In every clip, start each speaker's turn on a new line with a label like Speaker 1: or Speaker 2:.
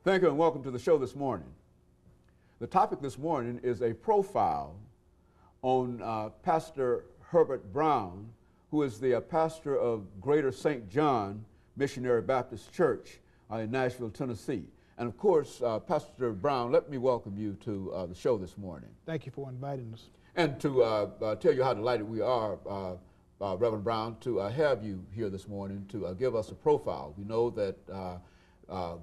Speaker 1: Thank you and welcome to the show this morning. The topic this morning is a profile on Pastor Herbert Brown, who is the pastor of Greater St. John Missionary Baptist Church in Nashville, Tennessee. And of course, Pastor Brown, let me welcome you to the show this morning.
Speaker 2: Thank you for inviting us.
Speaker 1: And to tell you how delighted we are, Reverend Brown, to have you here this morning to give us a profile. We know that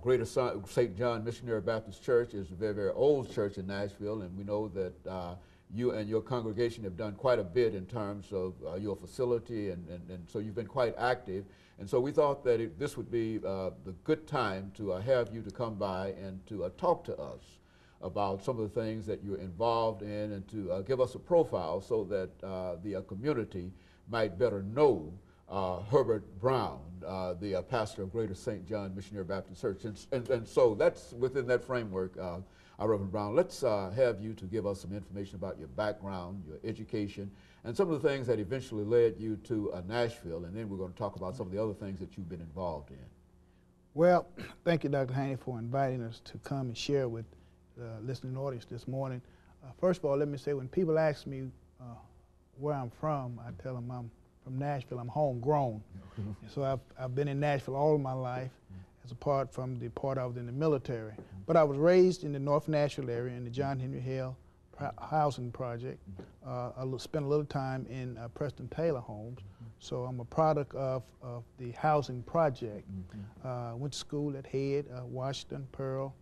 Speaker 1: Greater St. John Missionary Baptist Church is a very, very old church in Nashville, and we know that you and your congregation have done quite a bit in terms of your facility, and so you've been quite active. And so we thought that this would be the good time to have you to come by and to talk to us about some of the things that you're involved in, and to give us a profile so that the community might better know Herbert Brown, the pastor of Greater St. John Missionary Baptist Church. And so that's within that framework, Reverend Brown. Let's have you to give us some information about your background, your education, and some of the things that eventually led you to Nashville, and then we're going to talk about some of the other things that you've been involved in.
Speaker 2: Well, thank you, Dr. Haney, for inviting us to come and share with the listening audience this morning. First of all, let me say, when people ask me where I'm from, I tell them I'm from Nashville. I'm homegrown. So I've been in Nashville all of my life, as a part from the part I was in the military. But I was raised in the North Nashville area in the John Henry Hale housing project. I spent a little time in Preston Taylor homes. So I'm a product of the housing project. Went to school at Head, Washington, Pearl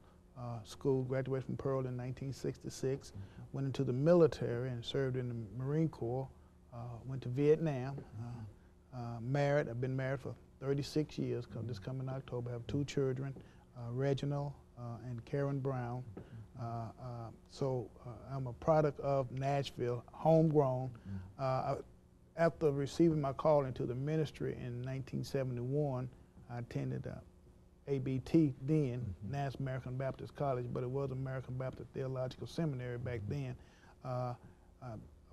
Speaker 2: School, graduated from Pearl in 1966. Went into the military and served in the Marine Corps. Went to Vietnam. Married. I've been married for 36 years. This coming October, I have 2 children, Reginald and Karen Brown. So I'm a product of Nashville, homegrown. After receiving my call into the ministry in 1971, I attended ABT then, National American Baptist College, but it was American Baptist Theological Seminary back then. I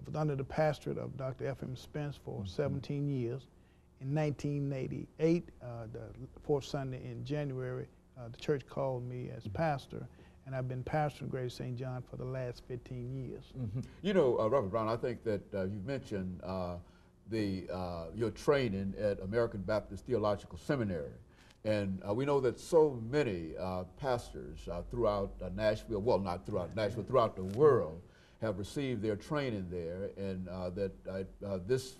Speaker 2: was under the pastorate of Dr. F.M. Spence for 17 years. In 1988, the fourth Sunday in January, the church called me as pastor, and I've been pastor of Greater St. John for the last 15 years.
Speaker 1: You know, Reverend Brown, I think that you mentioned your training at American Baptist Theological Seminary. And we know that so many pastors throughout Nashville, well, not throughout Nashville, throughout the world, have received their training there, and that this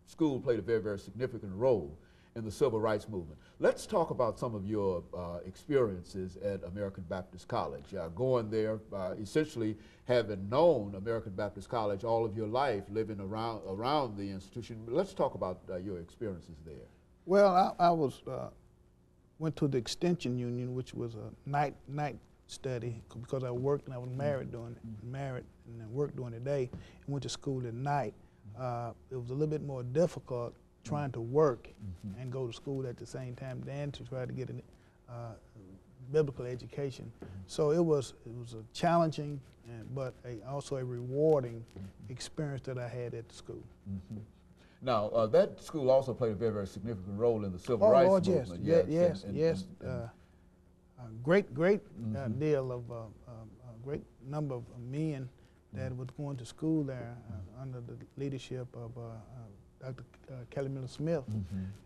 Speaker 1: school played a very, very significant role in the civil rights movement. Let's talk about some of your experiences at American Baptist College. Going there, essentially having known American Baptist College all of your life, living around the institution. Let's talk about your experiences there.
Speaker 2: Well, I went to the Extension Union, which was a night study, because I worked and I was married and worked during the day, and went to school at night. It was a little bit more difficult trying to work and go to school at the same time, and to try to get a biblical education. So it was a challenging, but also a rewarding experience that I had at the school.
Speaker 1: Now, that school also played a very, very significant role in the civil rights movement.
Speaker 2: Yes. Great deal of great number of men that was going to school there under the leadership of Dr. Kelly Miller Smith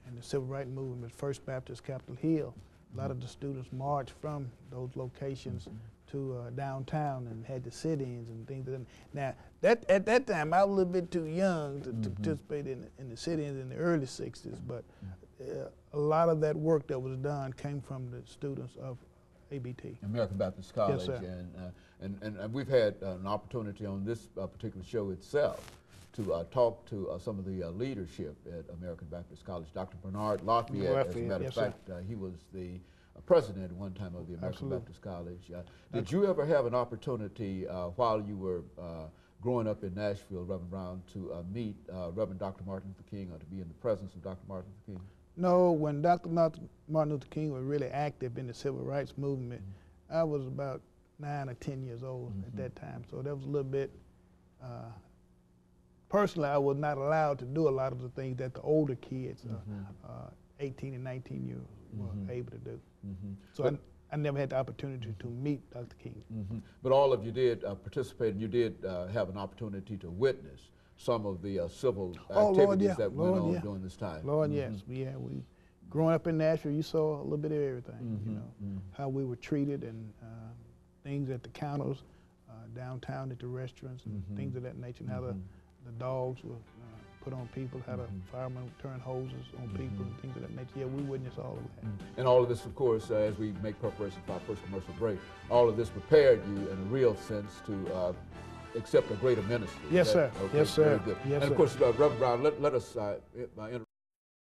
Speaker 2: and the civil rights movement, First Baptist Capitol Hill. A lot of the students marched from those locations to downtown and had the sit-ins and things. Now, at that time, I was a little bit too young to participate in the sit-ins in the early 60s, but a lot of that work that was done came from the students of ABT.
Speaker 1: American Baptist College.
Speaker 2: Yes, sir.
Speaker 1: And we've had an opportunity on this particular show itself to talk to some of the leadership at American Baptist College. Dr. Bernard Lafayette, as a matter of fact, he was the president at one time of the American Baptist College. Did you ever have an opportunity while you were growing up in Nashville, Reverend Brown, to meet Reverend Dr. Martin Luther King, or to be in the presence of Dr. Martin Luther King?
Speaker 2: No, when Dr. Martin Luther King was really active in the civil rights movement, I was about 9 or 10 years old at that time. So that was a little bit, personally, I was not allowed to do a lot of the things that the older kids, 18 and 19 years, were able to do. So I never had the opportunity to meet Dr. King.
Speaker 1: Mm-hmm. But all of you did participate, and you did have an opportunity to witness some of the civil activities that went on during this time.
Speaker 2: Lord, yes. Yeah, we growing up in Nashville, you saw a little bit of everything, you know, how we were treated and things at the counters, downtown at the restaurants and things of that nature, and how the dogs were put on people, how the firemen would turn hoses on people and things of that nature. Yeah, we witnessed all of that.
Speaker 1: And all of this, of course, as we make preparation for our first commercial break, all of this prepared you in a real sense to accept a greater ministry.
Speaker 2: Yes, sir.
Speaker 1: Okay,
Speaker 2: Yes, sir.
Speaker 1: Very good.
Speaker 2: Yes,
Speaker 1: and of course, Reverend Brown, let us